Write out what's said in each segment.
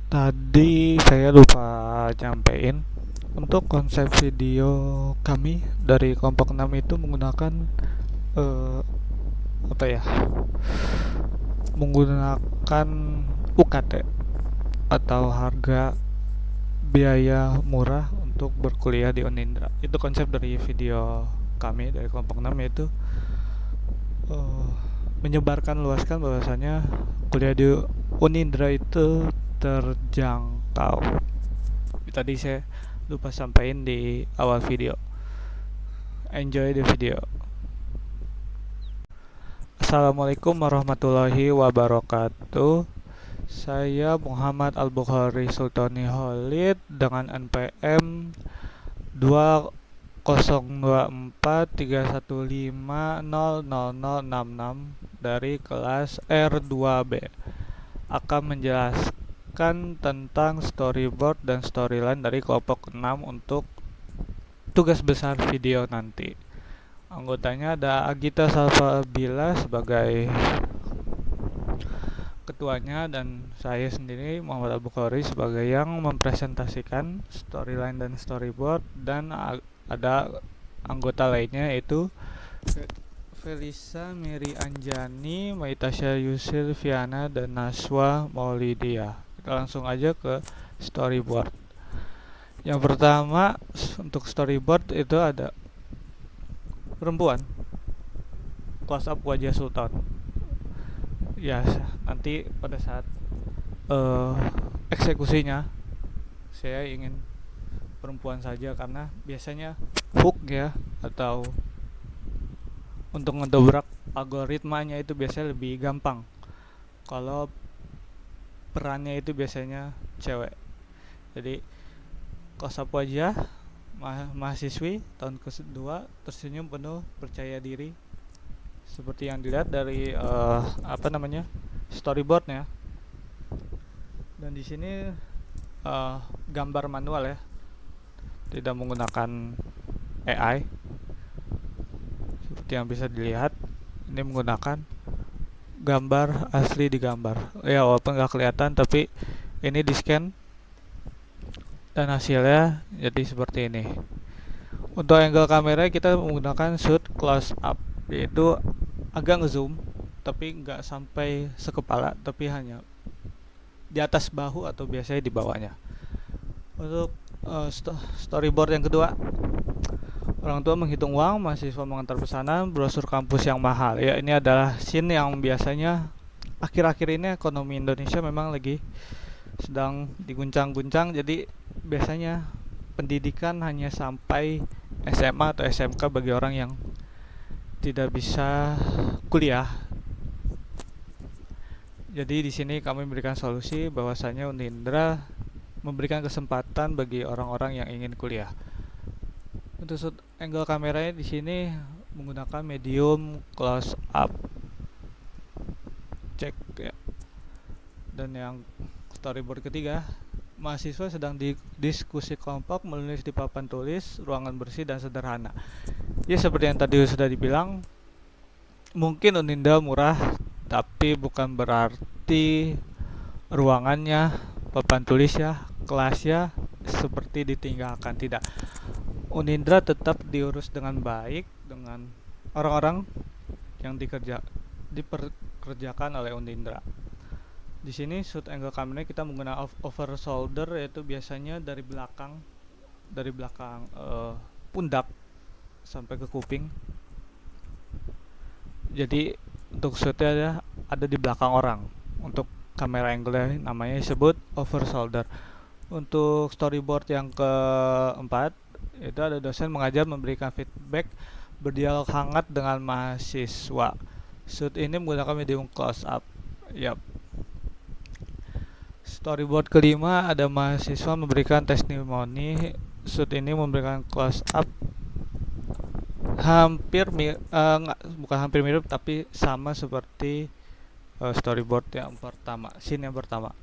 Tadi saya lupa nyampein untuk konsep video kami dari kelompok 6 itu menggunakan eh, apa ya? Menggunakan UKT atau harga biaya murah untuk berkuliah di Unindra. Itu konsep dari video kami dari kelompok 6, yaitu eh, menyebarkan luaskan bahwasanya kuliah di Unindra itu terjangkau. Tadi saya lupa sampaikan di awal video. Enjoy the video. Assalamualaikum warahmatullahi wabarakatuh. Saya Muhammad Al-Bukhari Sultani Holid dengan NPM 202431500066 dari kelas R2B, akan menjelaskan tentang storyboard dan storyline dari kelompok 6 untuk tugas besar video nanti. Anggotanya ada Agita Salvabila sebagai ketuanya, dan saya sendiri Muhammad Al-Bukhari sebagai yang mempresentasikan storyline dan storyboard, dan ada anggota lainnya yaitu Felisa Mary Anjani, Maitasya Yusil Viana, dan Naswa Maulidia. Kita langsung aja ke storyboard. Yang pertama untuk storyboard itu ada perempuan, close up wajah Sultan. Ya, nanti pada saat eksekusinya saya ingin perempuan saja, karena biasanya hook ya, atau untuk ngedobrak algoritmanya itu biasanya lebih gampang kalau perannya itu biasanya cewek. Jadi close up wajah mahasiswi tahun kedua, tersenyum penuh percaya diri, seperti yang dilihat dari storyboardnya. Dan di sini gambar manual ya, tidak menggunakan AI seperti yang bisa dilihat. Ini menggunakan gambar asli digambar ya, walaupun nggak kelihatan, tapi ini di scan dan hasilnya jadi seperti ini. Untuk angle kamera kita menggunakan shoot close up, yaitu agak ngezoom tapi nggak sampai sekepala, tapi hanya di atas bahu atau biasanya di bawahnya. Untuk storyboard yang kedua, orang tua menghitung uang, mahasiswa mengantar pesanan, brosur kampus yang mahal. Ya, ini adalah scene yang biasanya akhir-akhir ini ekonomi Indonesia memang lagi sedang diguncang-guncang. Jadi biasanya pendidikan hanya sampai SMA atau SMK bagi orang yang tidak bisa kuliah. Jadi di sini kami memberikan solusi bahwasanya Unindra memberikan kesempatan bagi orang-orang yang ingin kuliah. Untuk angle kameranya di sini menggunakan medium close up, cek ya. Dan yang storyboard ketiga, mahasiswa sedang diskusi kelompok menulis di papan tulis, ruangan bersih dan sederhana. Ya, seperti yang tadi sudah dibilang, mungkin Unindra murah, tapi bukan berarti ruangannya, papan tulis ya, kelasnya seperti ditinggalkan. Tidak, Unindra tetap diurus dengan baik dengan orang-orang yang diperkerjakan oleh Unindra. Di sini shoot angle kamera kita menggunakan over shoulder, yaitu biasanya dari belakang pundak sampai ke kuping. Jadi untuk shootnya ada di belakang orang. Untuk kamera angle namanya disebut over shoulder. Untuk storyboard yang keempat, itu ada dosen mengajar memberikan feedback, berdialog hangat dengan mahasiswa. Shoot ini menggunakan medium close up. Yap. Storyboard kelima, ada mahasiswa memberikan testimoni. Shoot ini memberikan close up bukan hampir mirip, tapi sama seperti storyboard yang pertama, scene yang pertama.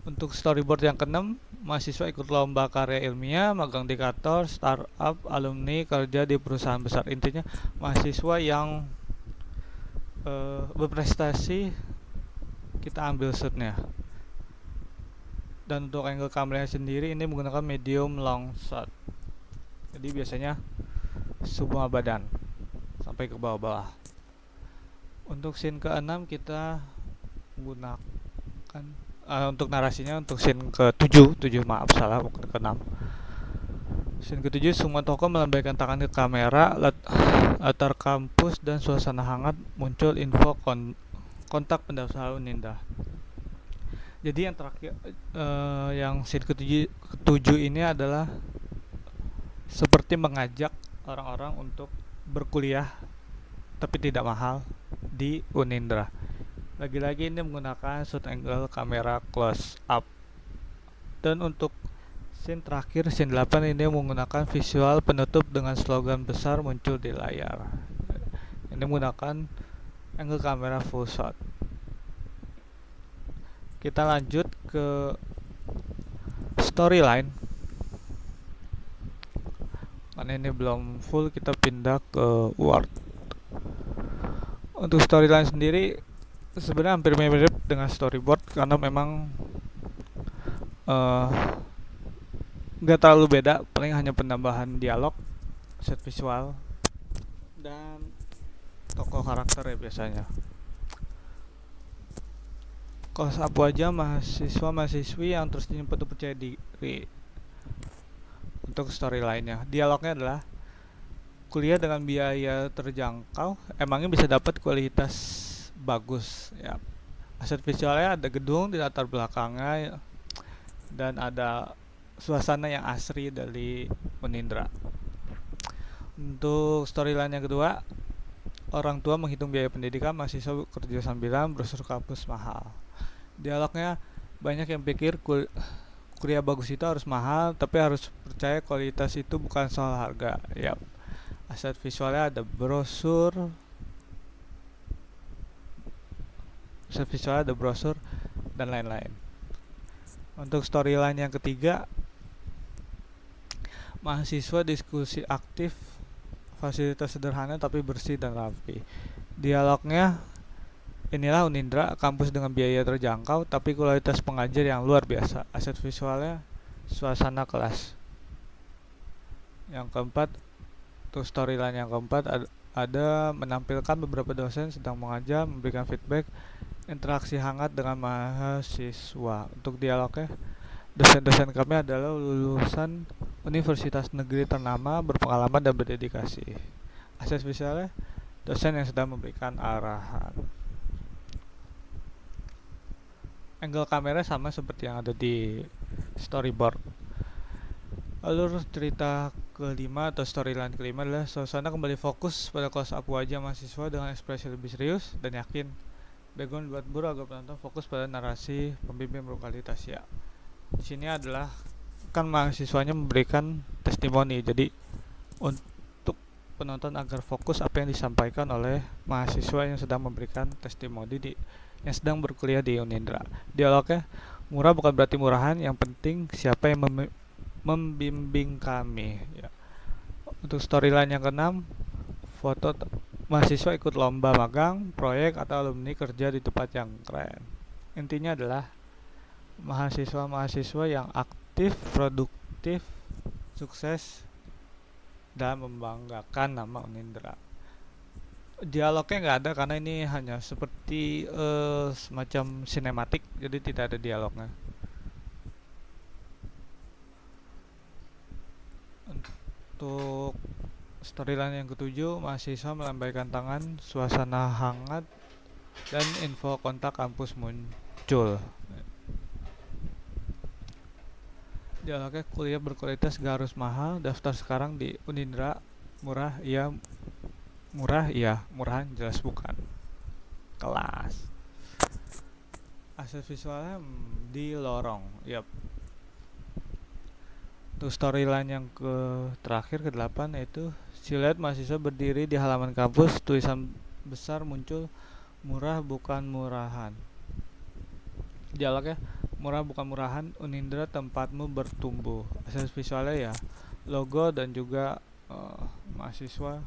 Untuk storyboard yang keenam, mahasiswa ikut lomba karya ilmiah, magang di kantor, startup, alumni, kerja di perusahaan besar. Intinya mahasiswa yang berprestasi kita ambil shootnya. Dan untuk angle kameranya sendiri ini menggunakan medium long shot. Jadi biasanya semua badan sampai ke bawah-bawah. Untuk scene ke-6 kita menggunakan untuk narasinya untuk scene ke-7, maaf salah, bukan ke-6. Scene ke-7 semua tokoh melambaikan tangan ke kamera, latar kampus dan suasana hangat, muncul info kontak pendaftaran Uninda. Jadi yang terakhir yang scene ke-7 ini adalah seperti mengajak orang-orang untuk berkuliah tapi tidak mahal di Unindra. Lagi-lagi ini menggunakan shoot angle kamera close up. Dan untuk scene terakhir, scene 8 ini menggunakan visual penutup dengan slogan besar muncul di layar. Ini menggunakan angle kamera full shot. Kita lanjut ke storyline. Karena ini belum full, kita pindah ke Word. Untuk storyline sendiri sebenarnya hampir mirip dengan storyboard karena memang nggak terlalu beda, paling hanya penambahan dialog, set visual, dan tokoh karakter ya biasanya. Kos apa aja mahasiswa-mahasiswi yang terus dijemput percaya diri. Untuk storyline-nya, dialognya adalah kuliah dengan biaya terjangkau, emangnya bisa dapat kualitas bagus ya. Aset visualnya ada gedung di latar belakangnya dan ada suasana yang asri dari Unindra. Untuk storyline yang kedua, orang tua menghitung biaya pendidikan mahasiswa kerja sambilan brosur kampus mahal. Dialognya banyak yang pikir kuliah bagus itu harus mahal, tapi harus percaya kualitas itu bukan soal harga. Ya, aset visualnya ada brosur, dan lain-lain. Untuk storyline yang ketiga, mahasiswa diskusi aktif, fasilitas sederhana tapi bersih dan rapi. Dialognya, inilah Unindra, kampus dengan biaya terjangkau tapi kualitas pengajar yang luar biasa. Aset visualnya suasana kelas. Yang keempat, untuk storyline yang keempat ada menampilkan beberapa dosen sedang mengajar, memberikan feedback, interaksi hangat dengan mahasiswa. Untuk dialognya, dosen-dosen kami adalah lulusan universitas negeri ternama, berpengalaman dan berdedikasi. Aset visualnya, dosen yang sedang memberikan arahan. Angle kamera sama seperti yang ada di storyboard. Alur cerita kelima atau storyline kelima adalah suasana kembali fokus pada close up wajah mahasiswa dengan ekspresi lebih serius dan yakin. Background buat buru agar penonton fokus pada narasi pembimbing berkualitas ya. Di sini adalah kan mahasiswanya memberikan testimoni, jadi untuk penonton agar fokus apa yang disampaikan oleh mahasiswa yang sedang memberikan testimoni yang sedang berkuliah di Unindra. Dialognya, murah bukan berarti murahan, yang penting siapa yang membimbing kami ya. Untuk storyline yang keenam, foto mahasiswa ikut lomba magang, proyek atau alumni kerja di tempat yang keren. Intinya adalah mahasiswa-mahasiswa yang aktif, produktif, sukses, dan membanggakan nama Unindra. Dialognya nggak ada karena ini hanya seperti semacam sinematik, jadi tidak ada dialognya. Untuk storyline yang ketujuh, mahasiswa melambaikan tangan, suasana hangat, dan info kontak kampus muncul. Dialognya, kuliah berkualitas gak harus mahal, daftar sekarang di Unindra, murah iya, murahan jelas bukan. Kelas. Aset visualnya di lorong, yap. Untuk storyline yang terakhir ke-8 yaitu siluet mahasiswa berdiri di halaman kampus, tulisan besar muncul, murah bukan murahan. Dialognya, murah bukan murahan, Unindra tempatmu bertumbuh. Aset visualnya ya logo dan juga mahasiswa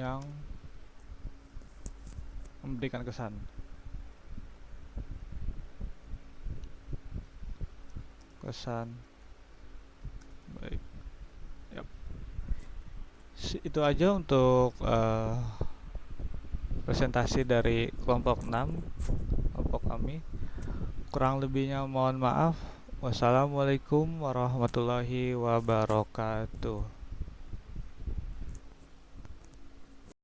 yang memberikan kesan. Baik. Yap. Itu aja untuk presentasi dari kelompok 6 kelompok kami. Kurang lebihnya mohon maaf. Wassalamualaikum warahmatullahi wabarakatuh.